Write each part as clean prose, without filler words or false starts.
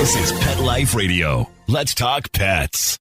This is Pet Life Radio. Let's talk pets.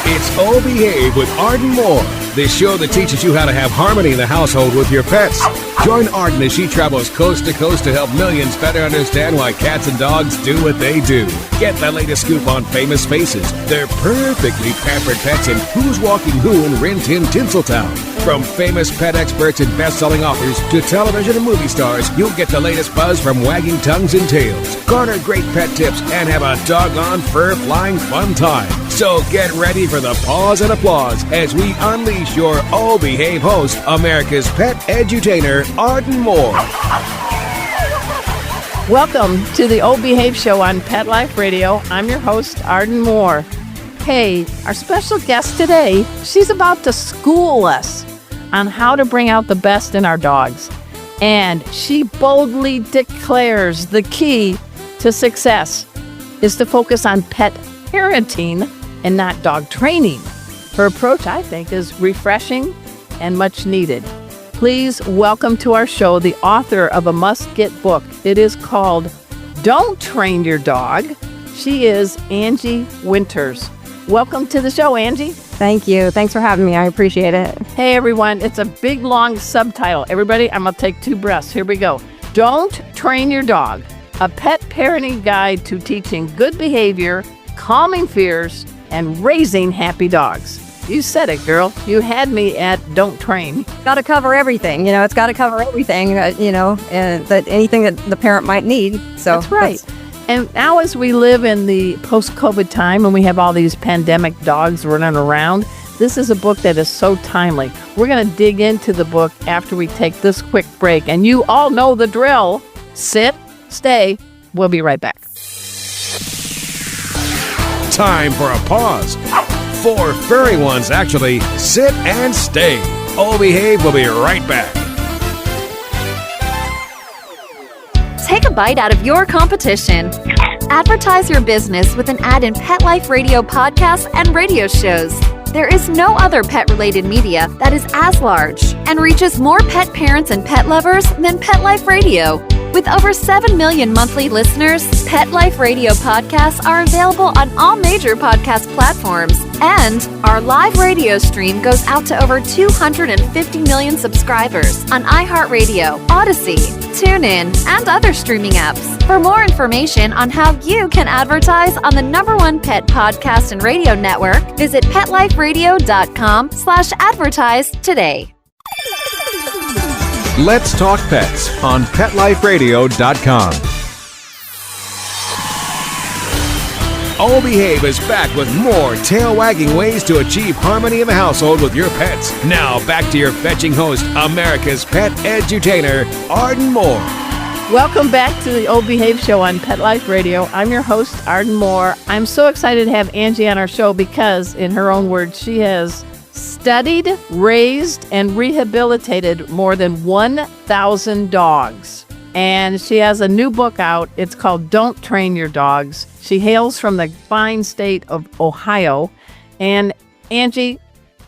It's Oh Behave with Arden Moore, the show that teaches you how to have harmony in the household with your pets. Join Arden as she travels coast to coast to help millions better understand why cats and dogs do what they do. Get the latest scoop on famous faces, their perfectly pampered pets, and who's walking who in Rin Tin Tinseltown. From famous pet experts and best-selling authors to television and movie stars, you'll get the latest buzz from wagging tongues and tails. Garner great pet tips and have a doggone fur-flying fun time. So get ready for the pause and applause as we unleash your Oh Behave host, America's pet edutainer, Arden Moore. Welcome to the Oh Behave Show on Pet Life Radio. I'm your host, Arden Moore. Hey, our special guest today, she's about to school us on how to bring out the best in our dogs. And she boldly declares the key to success is to focus on pet parenting and not dog training. Her approach, I think, is refreshing and much needed. Please welcome to our show the author of a must-get book. It is called Don't Train Your Dog. She is Angie Winters. Welcome to the show, Angie. Thank you. Thanks for having me. I appreciate it. Hey, everyone. It's a big, long subtitle. Everybody, I'm going to take 2 breaths. Here we go. Don't Train Your Dog, a pet parenting guide to teaching good behavior, calming fears, and raising happy dogs. You said it, girl. You had me at don't train. Got to cover everything. It's got to cover everything, and that anything that the parent might need. So that's right. And now as we live in the post-COVID time and we have all these pandemic dogs running around, this is a book that is so timely. We're going to dig into the book after we take this quick break. And you all know the drill. Sit, stay. We'll be right back. Time for a pause. 4 furry ones, actually. Sit and stay. Oh Behave will be right back. Take a bite out of your competition. Advertise your business with an ad in Pet Life Radio podcasts and radio shows. There is no other pet-related media that is as large and reaches more pet parents and pet lovers than Pet Life Radio. With over 7 million monthly listeners, Pet Life Radio podcasts are available on all major podcast platforms, and our live radio stream goes out to over 250 million subscribers on iHeartRadio, Odyssey, TuneIn, and other streaming apps. For more information on how you can advertise on the #1 pet podcast and radio network, visit PetLifeRadio.com/advertise today. Let's Talk Pets on PetLifeRadio.com. Oh Behave is back with more tail-wagging ways to achieve harmony in the household with your pets. Now back to your fetching host, America's pet edutainer, Arden Moore. Welcome back to the Oh Behave Show on Pet Life Radio. I'm your host, Arden Moore. I'm so excited to have Angie on our show because, in her own words, she has studied, raised, and rehabilitated more than 1,000 dogs. And she has a new book out. It's called Don't Train Your Dogs. She hails from the fine state of Ohio. And Angie,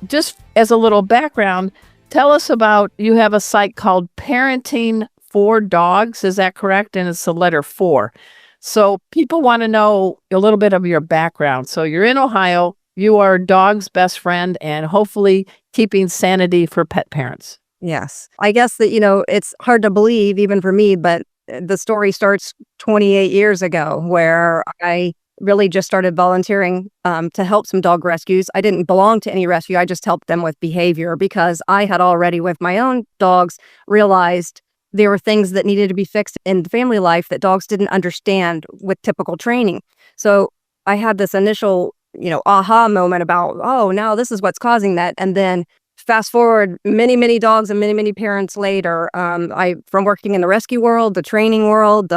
just as a little background, tell us about, you have a site called Parenting for Dogs. Is that correct? And it's the letter 4. So people want to know a little bit of your background. So you're in Ohio. You are a dog's best friend and hopefully keeping sanity for pet parents. Yes. I guess that, it's hard to believe even for me, but the story starts 28 years ago where I really just started volunteering to help some dog rescues. I didn't belong to any rescue. I just helped them with behavior because I had already with my own dogs realized there were things that needed to be fixed in the family life that dogs didn't understand with typical training. So I had this initial aha moment about, oh, now this is what's causing that. And then fast forward many, many dogs and many, many parents later, from working in the rescue world, the training world,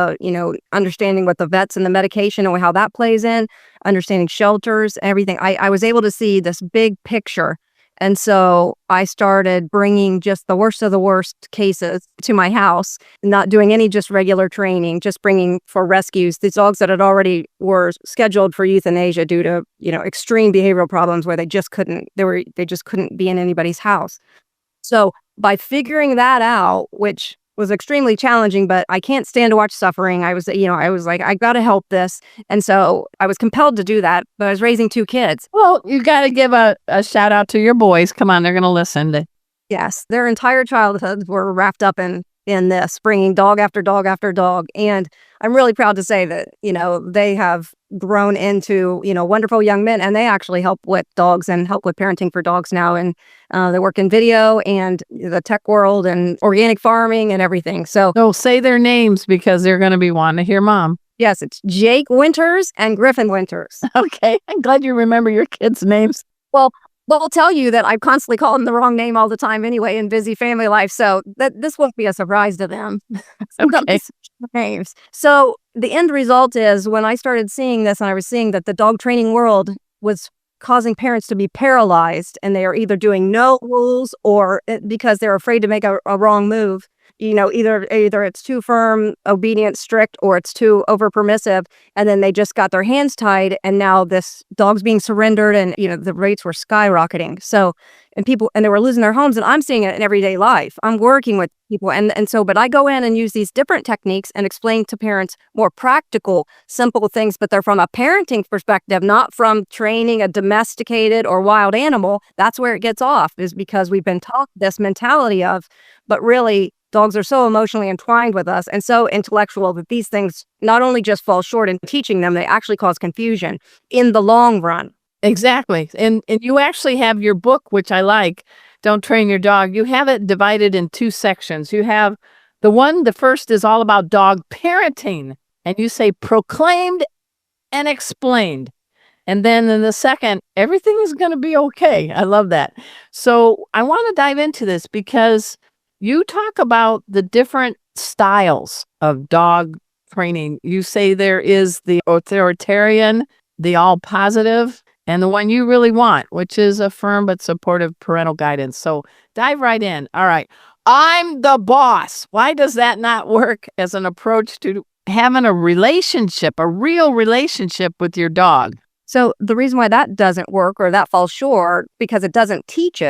understanding what the vets and the medication and how that plays in, understanding shelters, everything. I was able to see this big picture. And so I started bringing just the worst of the worst cases to my house, not doing any just regular training, just bringing for rescues these dogs that had already were scheduled for euthanasia due to, extreme behavioral problems where they just couldn't be in anybody's house. So by figuring that out, which was extremely challenging, but I can't stand to watch suffering. I was like, I got to help this. And so I was compelled to do that, but I was raising 2 kids. Well, you got to give a shout out to your boys. Come on, they're going to listen. Yes, their entire childhoods were wrapped up in this, bringing dog after dog after dog. And I'm really proud to say that, they have grown into, wonderful young men, and they actually help with dogs and help with parenting for dogs now. And they work in video and the tech world and organic farming and everything. So say their names because they're going to be wanting to hear Mom. yes, it's Jake Winters and Griffin Winters. Okay, I'm glad you remember your kids' names. Well, they'll tell you that I constantly call them the wrong name all the time anyway in busy family life. So this won't be a surprise to them. Okay. Names. So the end result is when I started seeing this and I was seeing that the dog training world was causing parents to be paralyzed and they are either doing no rules or because they're afraid to make a wrong move. Either it's too firm, obedient, strict, or it's too over permissive. And then they just got their hands tied. And now this dog's being surrendered and, the rates were skyrocketing. So, and they were losing their homes. And I'm seeing it in everyday life. I'm working with people. But I go in and use these different techniques and explain to parents more practical, simple things, but they're from a parenting perspective, not from training a domesticated or wild animal. That's where it gets off, is because we've been taught this mentality of, but really, dogs are so emotionally entwined with us and so intellectual that these things not only just fall short in teaching them, they actually cause confusion in the long run. Exactly. And you actually have your book, which I like, Don't Train Your Dog. You have it divided in 2 sections. You have the first is all about dog parenting. And you say proclaimed and explained. And then in the second, everything is going to be okay. I love that. So I want to dive into this because you talk about the different styles of dog training. You say there is the authoritarian, the all positive, and the one you really want, which is a firm but supportive parental guidance. So dive right in. All right. I'm the boss. Why does that not work as an approach to having a relationship, a real relationship with your dog? So the reason why that doesn't work or that falls short, because it doesn't teach.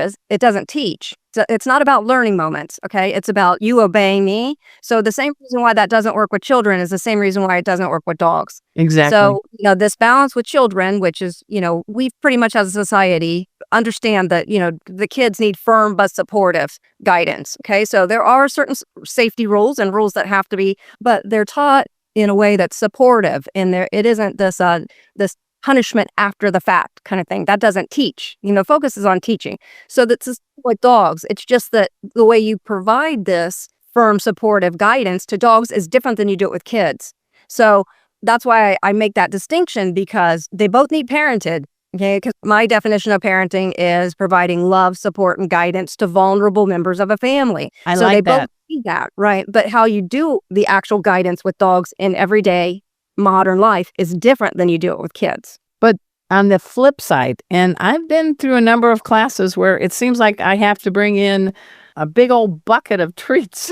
So it's not about learning moments, okay? It's about you obeying me. So the same reason why that doesn't work with children is the same reason why it doesn't work with dogs. Exactly. So, this balance with children, which is, we pretty much as a society understand that, the kids need firm but supportive guidance, okay? So there are certain safety rules and rules that have to be, but they're taught in a way that's supportive. And it isn't this punishment after the fact kind of thing. That doesn't teach. Focus is on teaching. So that's with dogs. It's just that the way you provide this firm, supportive guidance to dogs is different than you do it with kids. So that's why I make that distinction, because they both need parented. Okay, because my definition of parenting is providing love, support, and guidance to vulnerable members of a family. I so like they that. both need that, right? But how you do the actual guidance with dogs in everyday modern life is different than you do it with kids. But on the flip side, and I've been through a number of classes where it seems like I have to bring in a big old bucket of treats.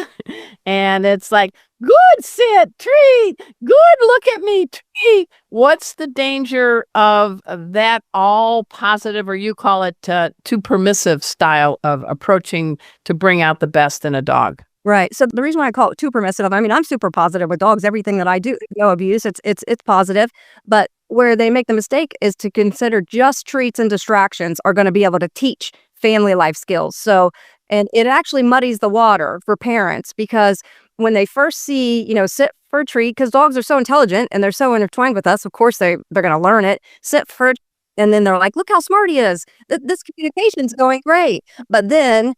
And it's like, good sit, treat, good look at me, treat. What's the danger of that all positive, or you call it too permissive style of approaching to bring out the best in a dog? Right. So the reason why I call it too permissive, I'm super positive with dogs. Everything that I do, no abuse, it's positive. But where they make the mistake is to consider just treats and distractions are going to be able to teach family life skills. So, and it actually muddies the water for parents, because when they first see, sit for a treat, because dogs are so intelligent and they're so intertwined with us, of course they're going to learn it, sit for, and then they're like, look how smart he is. This communication's going great. But then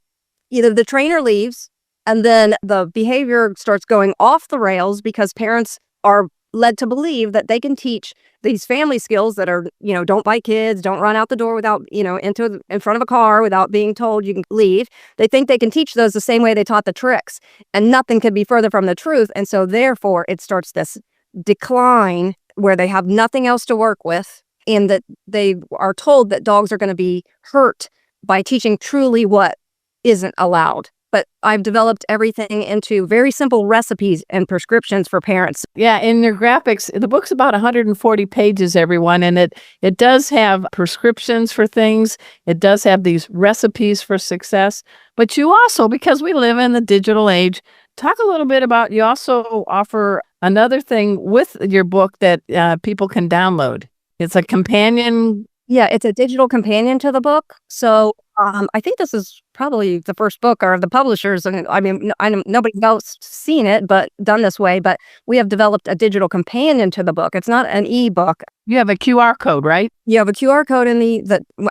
either the trainer leaves, and then the behavior starts going off the rails because parents are led to believe that they can teach these family skills that are, don't bite kids, don't run out the door without, in front of a car without being told you can leave. They think they can teach those the same way they taught the tricks, and nothing could be further from the truth. And so therefore it starts this decline where they have nothing else to work with, and that they are told that dogs are going to be hurt by teaching truly what isn't allowed. But I've developed everything into very simple recipes and prescriptions for parents. Yeah, in your graphics, the book's about 140 pages, everyone, and it does have prescriptions for things. It does have these recipes for success. But you also, because we live in the digital age, Talk a little bit about, you also offer another thing with your book that people can download. It's a companion. Yeah, it's a digital companion to the book. So I think this is probably the first book, or the publishers, and I mean, nobody else seen it, but done this way. But we have developed a digital companion to the book. It's not an e-book. You have a QR code, right? You have a QR code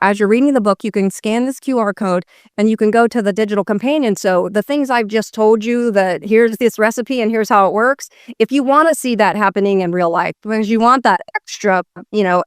as you're reading the book, you can scan this QR code and you can go to the digital companion. So the things I've just told you, that here's this recipe and here's how it works. If you want to see that happening in real life, because you want that extra,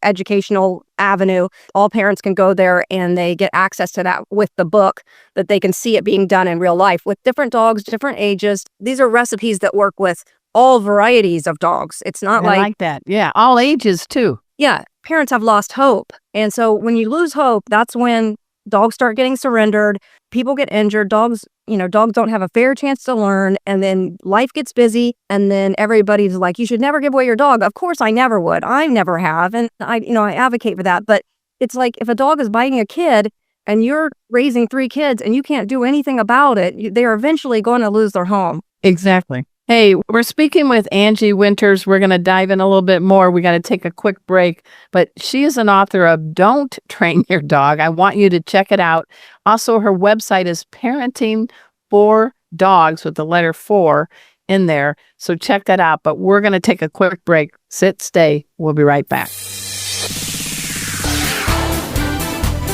educational avenue, all parents can go there and they get access to that with the book, that they can see it being done in real life with different dogs, different ages. These are recipes that work with all varieties of dogs. It's not I like that. Yeah, all ages too. Yeah, parents have lost hope. And so when you lose hope, that's when dogs start getting surrendered, people get injured, dogs don't have a fair chance to learn, and then life gets busy, and then everybody's like, you should never give away your dog. Of course I never would. I never have, and I advocate for that. But it's like, if a dog is biting a kid and you're raising 3 kids and you can't do anything about it, they're eventually going to lose their home. Exactly. Hey, we're speaking with Angie Winters. We're going to dive in a little bit more. We got to take a quick break, but she is an author of Don't Train Your Dog. I want you to check it out. Also, her website is Parenting for Dogs with the letter 4 in there. So check that out. But we're going to take a quick break. Sit, stay. We'll be right back.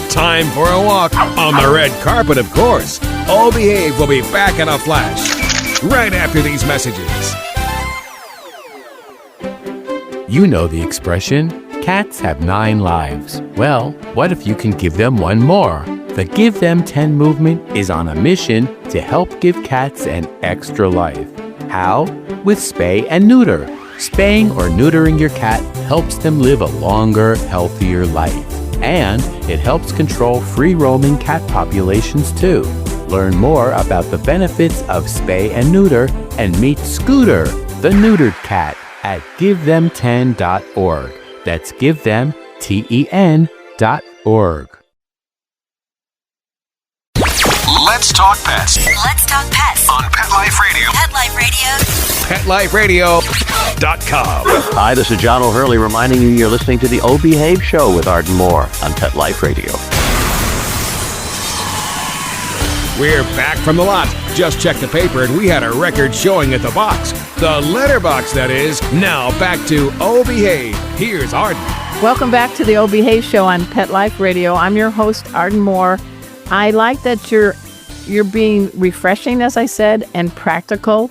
Time for a walk on the red carpet, of course. All Behave will be back in a flash, right after these messages. You know the expression, cats have 9 lives. Well, what if you can give them one more? The Give Them 10 movement is on a mission to help give cats an extra life. How? With spay and neuter. Spaying or neutering your cat helps them live a longer, healthier life. And it helps control free-roaming cat populations too. Learn more about the benefits of spay and neuter and meet Scooter, the neutered cat, at GiveThem10.org. That's GiveThem10.org. Let's talk pets Let's talk pets on Pet Life Radio. Pet Life Radio. PetLifeRadio.com. Hi, this is John O'Hurley reminding you you're listening to the O Behave Show with Arden Moore on Pet Life Radio. We're back from the lot. Just checked the paper and we had a record showing at the box. The letterbox, that is. Now back to O Behave. Here's Arden. Welcome back to the O Behave Show on Pet Life Radio. I'm your host, Arden Moore. I like that you're being refreshing, as I said, and practical.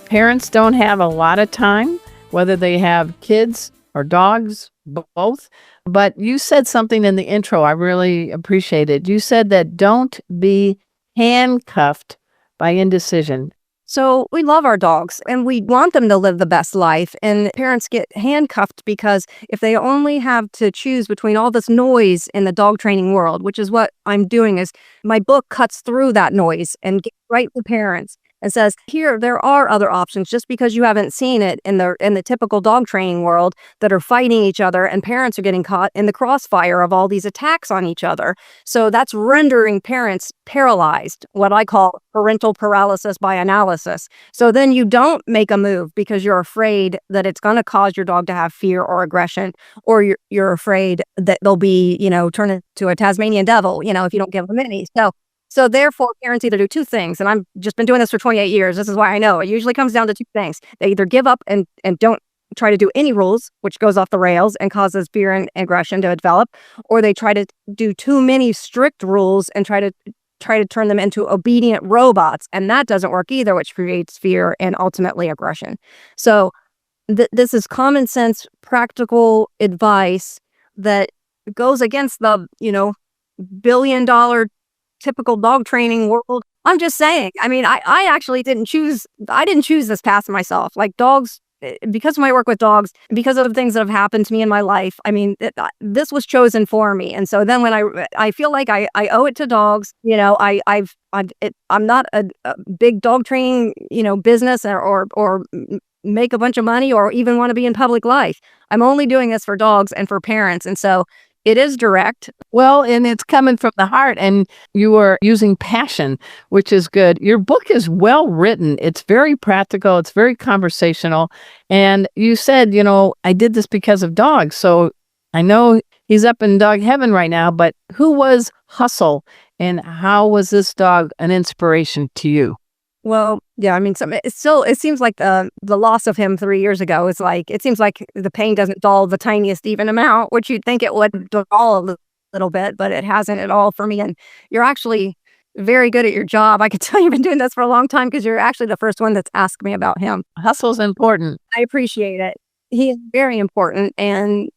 Parents don't have a lot of time, whether they have kids or dogs, both. But you said something in the intro I really appreciated. You said that don't be handcuffed by indecision. So we love our dogs and we want them to live the best life. And parents get handcuffed because if they only have to choose between all this noise in the dog training world, which is what I'm doing, is my book cuts through that noise and gets right to parents and says, here, there are other options, just because you haven't seen it in the typical dog training world, that are fighting each other, and parents are getting caught in the crossfire of all these attacks on each other. So that's rendering parents paralyzed, what I call parental paralysis by analysis. So then you don't make a move because you're afraid that it's going to cause your dog to have fear or aggression, or you're afraid that they'll be, turn into a Tasmanian devil, if you don't give them any. So therefore, parents either do 2 things, and I've just been doing this for 28 years. This is why I know. It usually comes down to 2 things. They either give up and don't try to do any rules, which goes off the rails and causes fear and aggression to develop, or they try to do too many strict rules and try to turn them into obedient robots, and that doesn't work either, which creates fear and ultimately aggression. So this is common sense, practical advice that goes against the, billion-dollar typical dog training world. I'm just saying. I mean, I actually didn't choose this path myself. Like, dogs, because of my work with dogs, because of the things that have happened to me in my life, I mean, this was chosen for me. And so then when I feel like I owe it to dogs, I'm not a big dog training, business or make a bunch of money or even want to be in public life. I'm only doing this for dogs and for parents. And so It is direct. Well, and it's coming from the heart, and you are using passion, which is good. Your book is well written. It's very practical. It's very conversational. And you said, I did this because of dogs. So I know he's up in dog heaven right now, but who was Hustle, and how was this dog an inspiration to you? Well, yeah, I mean, it seems like the loss of him 3 years ago is like, it seems like the pain doesn't dull the tiniest even amount, which you'd think it would dull a little bit, but it hasn't at all for me. And you're actually very good at your job. I could tell you've been doing this for a long time because you're actually the first one that's asked me about him. Hustle's important. I appreciate it. He is very important. And,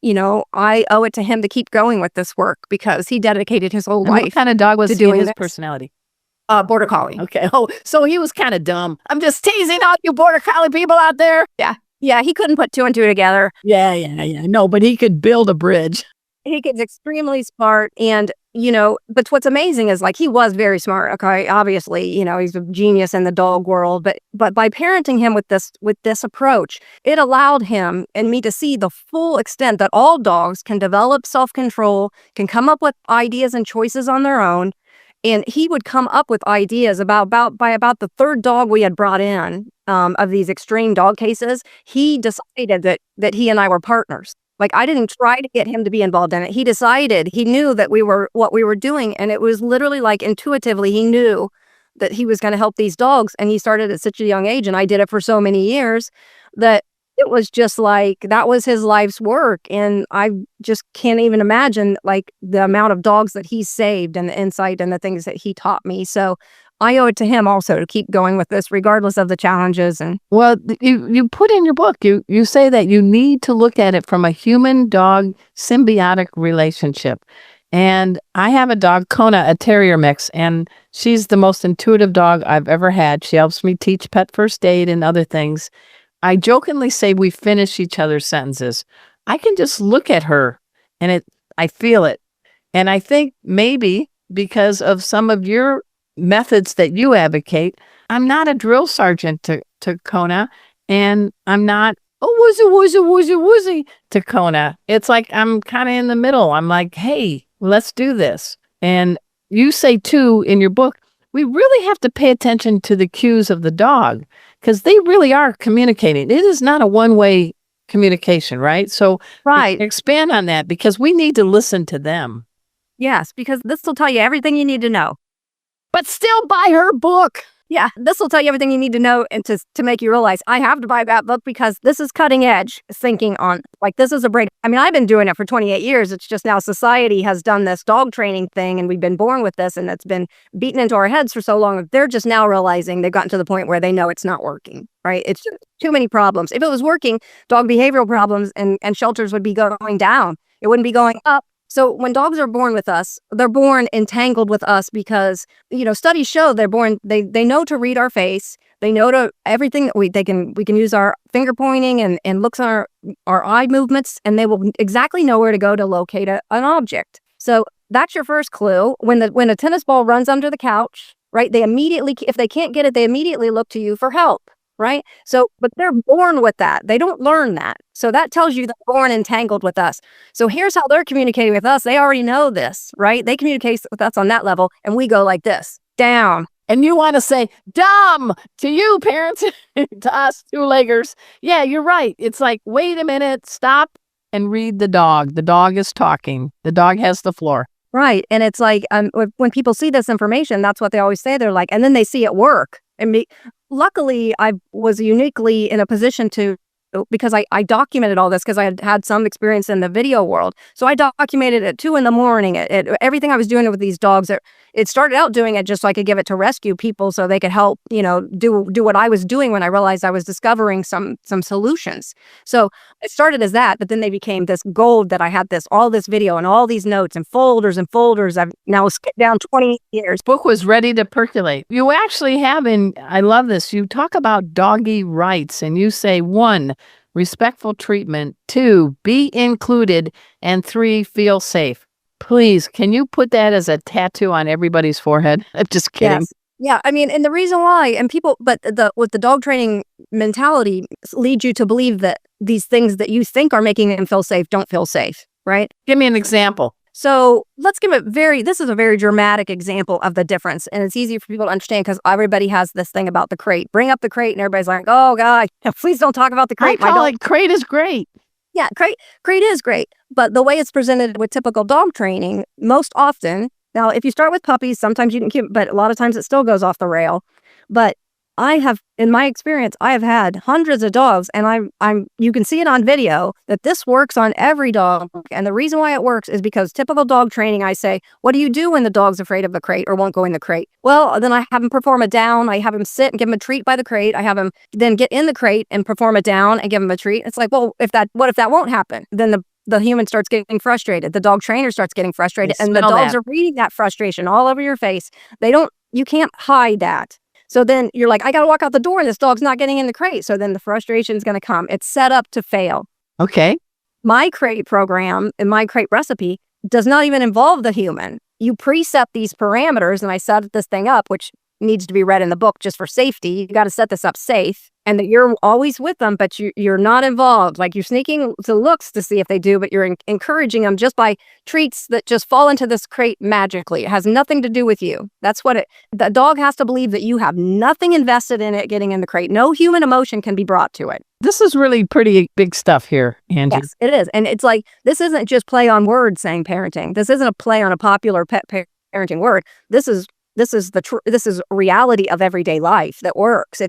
I owe it to him to keep going with this work because he dedicated his whole life. What kind of dog was to he in doing his this. personality? Border Collie. Okay. Oh, so he was kind of dumb. I'm just teasing all you Border Collie people out there. Yeah, he couldn't put two and two together. Yeah. No, but he could build a bridge. He gets extremely smart. And, but what's amazing is like he was very smart. Okay. Obviously, he's a genius in the dog world. But by parenting him with this approach, it allowed him and me to see the full extent that all dogs can develop self-control, can come up with ideas and choices on their own. And he would come up with ideas by about the third dog we had brought in of these extreme dog cases. He decided that he and I were partners. Like I didn't try to get him to be involved in it. He decided, he knew that what we were doing. And it was literally like intuitively, he knew that he was going to help these dogs. And he started at such a young age. And I did it for so many years that it was just like, that was his life's work. And I just can't even imagine like the amount of dogs that he saved and the insight and the things that he taught me. So I owe it to him also to keep going with this, regardless of the challenges. And well, you put in your book, you say that you need to look at it from a human-dog symbiotic relationship. And I have a dog, Kona, a terrier mix, and she's the most intuitive dog I've ever had. She helps me teach pet first aid and other things. I jokingly say we finish each other's sentences. I can just look at her and I feel it. And I think maybe because of some of your methods that you advocate, I'm not a drill sergeant to Kona, and I'm not woozy to Kona. It's like I'm kind of in the middle. I'm like, hey, let's do this. And you say too in your book, we really have to pay attention to the cues of the dog because they really are communicating. It is not a one-way communication, right? So right. Expand on that because we need to listen to them. Yes, because this will tell you everything you need to know. But still buy her book. Yeah, this will tell you everything you need to know and to make you realize I have to buy that book because this is cutting edge thinking on, like this is a break. I mean, I've been doing it for 28 years. It's just now society has done this dog training thing and we've been born with this and it's been beaten into our heads for so long. They're just now realizing they've gotten to the point where they know it's not working, right? It's just too many problems. If it was working, dog behavioral problems and shelters would be going down. It wouldn't be going up. So when dogs are born with us, they're born entangled with us because, studies show they're born, they know to read our face. They know to everything that we can use our finger pointing and looks on our eye movements, and they will exactly know where to go to locate an object. So that's your first clue. When a tennis ball runs under the couch, right, they immediately, if they can't get it, they immediately look to you for help. Right? So, but they're born with that. They don't learn that. So that tells you they're born entangled with us. So here's how they're communicating with us. They already know this, right? They communicate with us on that level and we go like this, down. And you want to say, dumb to you parents, to us two-leggers. Yeah, you're right. It's like, wait a minute, stop and read the dog. The dog is talking. The dog has the floor. Right. And it's like, when people see this information, that's what they always say. They're like, and then they see it work. And luckily, I was uniquely in a position to, because I documented all this because I had some experience in the video world. So I documented at 2 a.m. Everything I was doing with these dogs. It started out doing it just so I could give it to rescue people so they could help, do what I was doing when I realized I was discovering some solutions. So it started as that, but then they became this gold that I had all this video and all these notes and folders. I've now skipped down 20 years. Book was ready to percolate. You actually have I love this. You talk about doggy rights and you say 1, respectful treatment, 2, be included, and 3, feel safe. Please, can you put that as a tattoo on everybody's forehead? I'm just kidding. Yes. Yeah, I mean, and the reason why, but with the dog training mentality leads you to believe that these things that you think are making them feel safe don't feel safe, right? Give me an example. So let's give this is a very dramatic example of the difference. And it's easy for people to understand because everybody has this thing about the crate. Bring up the crate and everybody's like, oh God, please don't talk about the crate. I call it crate is great. Yeah, crate is great. But the way it's presented with typical dog training, most often, now if you start with puppies, sometimes you can keep, but a lot of times it still goes off the rail. But in my experience, I have had hundreds of dogs, and you can see it on video that this works on every dog. And the reason why it works is because typical dog training, I say, what do you do when the dog's afraid of the crate or won't go in the crate? Well, then I have him perform a down. I have him sit and give him a treat by the crate. I have him then get in the crate and perform a down and give him a treat. It's like, well, what if that won't happen? Then the human starts getting frustrated. The dog trainer starts getting frustrated, and the dogs are reading that frustration all over your face. You can't hide that. So then you're like, I got to walk out the door and this dog's not getting in the crate. So then the frustration is going to come. It's set up to fail. Okay. My crate program and my crate recipe does not even involve the human. You preset these parameters, and I set this thing up, which needs to be read in the book just for safety. You got to set this up safe, and that you're always with them, but you're not involved. Like, you're sneaking to looks to see if they do, but you're encouraging them just by treats that just fall into this crate magically. It has nothing to do with you. That's what the dog has to believe that you have nothing invested in it getting in the crate. No human emotion can be brought to it. This is really pretty big stuff here, Angie. Yes, it is. And it's like, this isn't just play on words saying parenting. This isn't a play on a popular pet parenting word. This is reality of everyday life that works.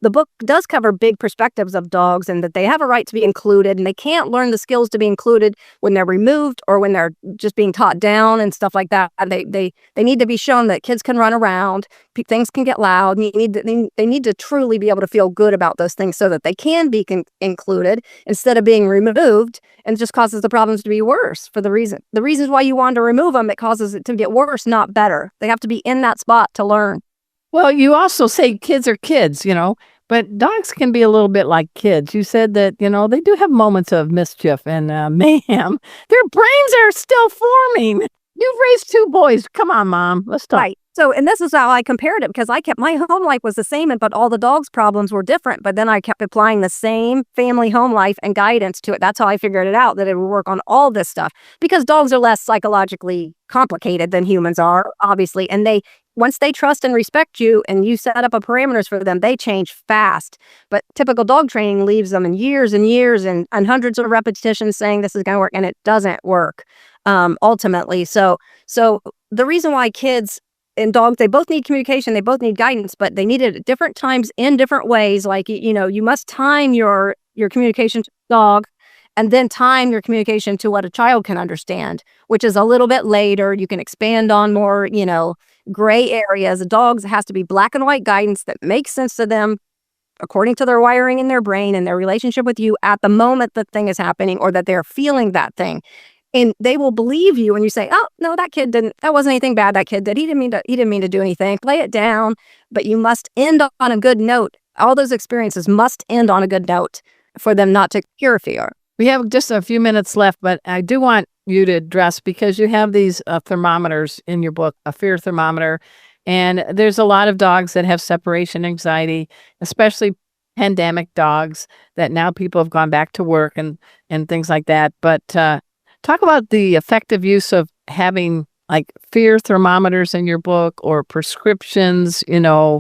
The book does cover big perspectives of dogs, and that they have a right to be included, and they can't learn the skills to be included when they're removed or when they're just being taught down and stuff like that. And they need to be shown that kids can run around, things can get loud. They need to truly be able to feel good about those things so that they can be included instead of being removed, and it just causes the problems to be worse for the reasons why you want to remove them. It causes it to get worse, not better. They have to be in that spot to learn. Well, you also say kids are kids, but dogs can be a little bit like kids. You said that, they do have moments of mischief and mayhem. Their brains are still forming. You've raised 2 boys. Come on, Mom. Let's talk. Right. So, and this is how I compared it, because my home life was the same, but all the dogs' problems were different. But then I kept applying the same family home life and guidance to it. That's how I figured it out, that it would work on all this stuff, because dogs are less psychologically complicated than humans are, obviously. And once they trust and respect you and you set up parameters for them, they change fast. But typical dog training leaves them in years and years and hundreds of repetitions saying this is going to work, and it doesn't work ultimately. So the reason why kids and dogs, they both need communication, they both need guidance, but they need it at different times in different ways. Like, you must time your communication to the dog, and then time your communication to what a child can understand, which is a little bit later. You can expand on more, gray areas. Dogs, it has to be black and white guidance that makes sense to them according to their wiring in their brain and their relationship with you at the moment the thing is happening, or that they're feeling that thing. And they will believe you when you say, oh, no, that wasn't anything bad that kid did. He didn't mean to do anything. Play it down, but you must end on a good note. All those experiences must end on a good note for them not to cure fear. We have just a few minutes left, but I do want you to address, because you have these thermometers in your book, a fear thermometer, and there's a lot of dogs that have separation anxiety, especially pandemic dogs, that now people have gone back to work and things like that. But talk about the effective use of having like fear thermometers in your book, or prescriptions,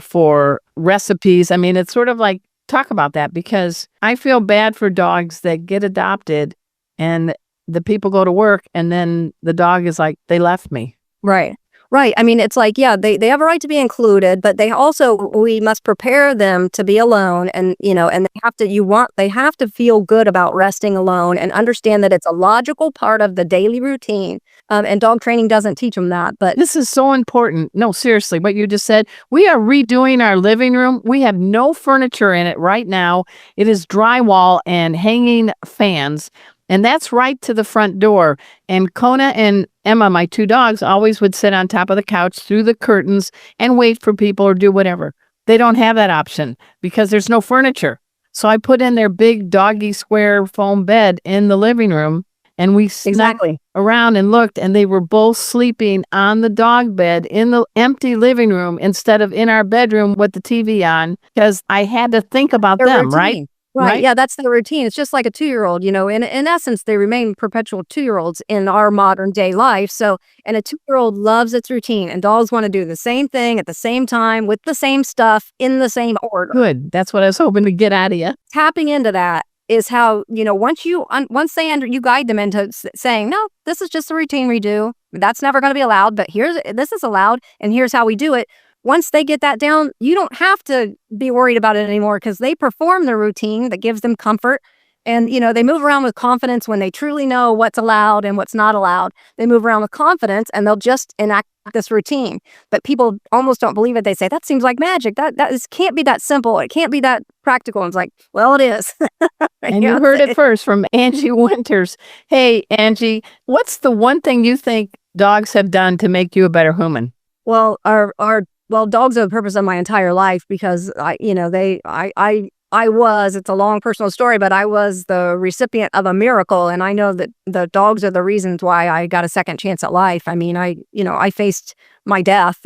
for recipes. I mean, it's sort of like, talk about that, because I feel bad for dogs that get adopted and the people go to work and then the dog is like, they left me. Right. I mean, it's like, yeah, they have a right to be included, but we must prepare them to be alone, and and they have to feel good about resting alone and understand that it's a logical part of the daily routine. And dog training doesn't teach them that. But this is so important. No, seriously, what you just said. We are redoing our living room. We have no furniture in it right now. It is drywall and hanging fans. And that's right to the front door. And Kona and Emma, my 2 dogs, always would sit on top of the couch through the curtains and wait for people or do whatever. They don't have that option because there's no furniture. So I put in their big doggy square foam bed in the living room, and we snuck around and looked, and they were both sleeping on the dog bed in the empty living room instead of in our bedroom with the TV on, because I had to think about them, right? right? Yeah, that's the routine. It's just like a 2-year-old, in essence, they remain perpetual 2-year-olds in our modern day life. So, and a 2-year-old loves its routine, and dogs want to do the same thing at the same time with the same stuff in the same order. Good. That's what I was hoping to get out of you. Tapping into that is how, once you guide them into saying, no, this is just a routine we do. That's never going to be allowed, but this is allowed, and here's how we do it. Once they get that down, you don't have to be worried about it anymore because they perform the routine that gives them comfort. And, they move around with confidence when they truly know what's allowed and what's not allowed. They move around with confidence and they'll just enact this routine. But people almost don't believe it. They say, that seems like magic. That can't be that simple. It can't be that practical. And it's like, well, it is. And you heard it first from Angie Winters. Hey, Angie, what's the one thing you think dogs have done to make you a better human? Well, dogs are the purpose of my entire life because it's a long personal story, but I was the recipient of a miracle. And I know that the dogs are the reasons why I got a second chance at life. I mean, I faced my death.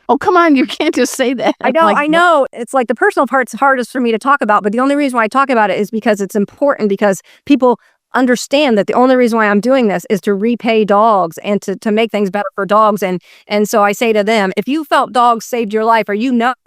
Oh, come on. You can't just say that. I know. It's like the personal part's hardest for me to talk about, but the only reason why I talk about it is because it's important, because people understand that the only reason why I'm doing this is to repay dogs and to make things better for dogs. And so I say to them, if you felt dogs saved your life, or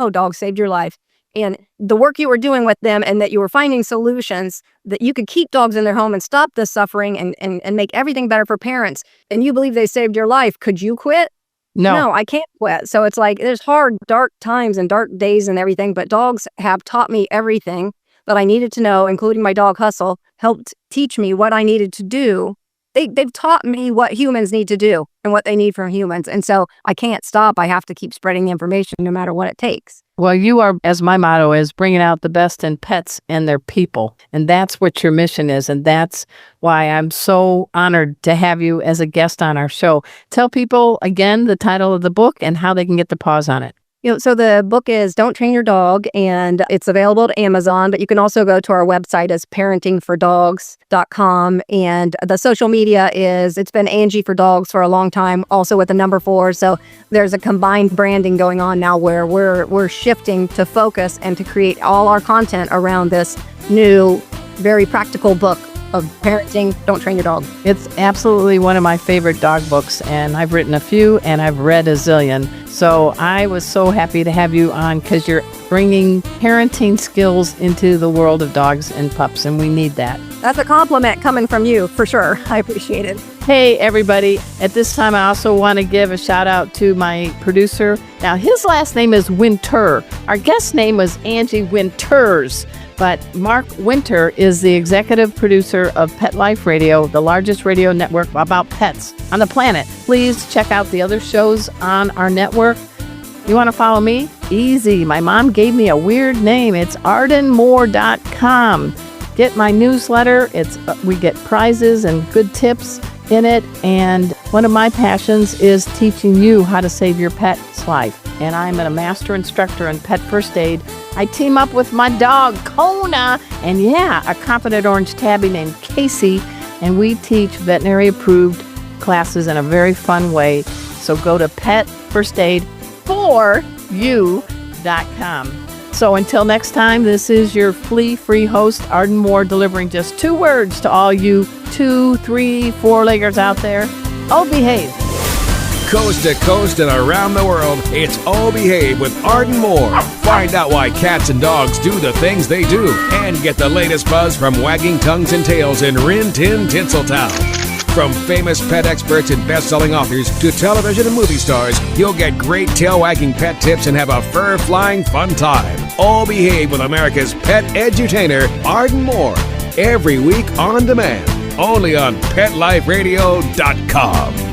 dogs saved your life, and the work you were doing with them, and that you were finding solutions that you could keep dogs in their home and stop the suffering and make everything better for parents, and you believe they saved your life, could you quit? No, I can't quit. So it's like there's hard, dark times and dark days and everything, but dogs have taught me everything that I needed to know, including my dog Hustle, helped teach me what I needed to do. They've taught me what humans need to do and what they need from humans. And so I can't stop. I have to keep spreading the information no matter what it takes. Well, you are, as my motto is, bringing out the best in pets and their people. And that's what your mission is. And that's why I'm so honored to have you as a guest on our show. Tell people again the title of the book and how they can get the paws on it. So the book is Don't Train Your Dog, and it's available at Amazon, but you can also go to our website as parentingfordogs.com. And the social media it's been Angie for Dogs for a long time, also with the number 4. So there's a combined branding going on now where we're shifting to focus and to create all our content around this new, very practical book of parenting. Don't train your dog. It's absolutely one of my favorite dog books, and I've written a few and I've read a zillion. So I was so happy to have you on because you're bringing parenting skills into the world of dogs and pups, and we need that. That's a compliment coming from you, for sure. I appreciate it. Hey, everybody. At this time, I also want to give a shout out to my producer. Now, his last name is Winter. Our guest name was Angie Winters. But Mark Winter is the executive producer of Pet Life Radio, the largest radio network about pets on the planet. Please check out the other shows on our network. You want to follow me? Easy. My mom gave me a weird name. It's ardenmoore.com. Get my newsletter. We get prizes and good tips in it. And one of my passions is teaching you how to save your pet's life. And I'm a master instructor in pet first aid. I team up with my dog, Kona, and a confident orange tabby named Casey, and we teach veterinary-approved classes in a very fun way. So go to petfirstaid4u.com. So until next time, this is your flea-free host, Arden Moore, delivering just 2 words to all you 2, 3, 4-leggers out there. Oh, behave. Coast to coast and around the world, it's Oh Behave with Arden Moore. Find out why cats and dogs do the things they do, and get the latest buzz from wagging tongues and tails in Rin Tin Tinseltown. From famous pet experts and best-selling authors to television and movie stars, you'll get great tail-wagging pet tips and have a fur-flying fun time. Oh Behave with America's pet edutainer, Arden Moore. Every week on demand, only on PetLifeRadio.com.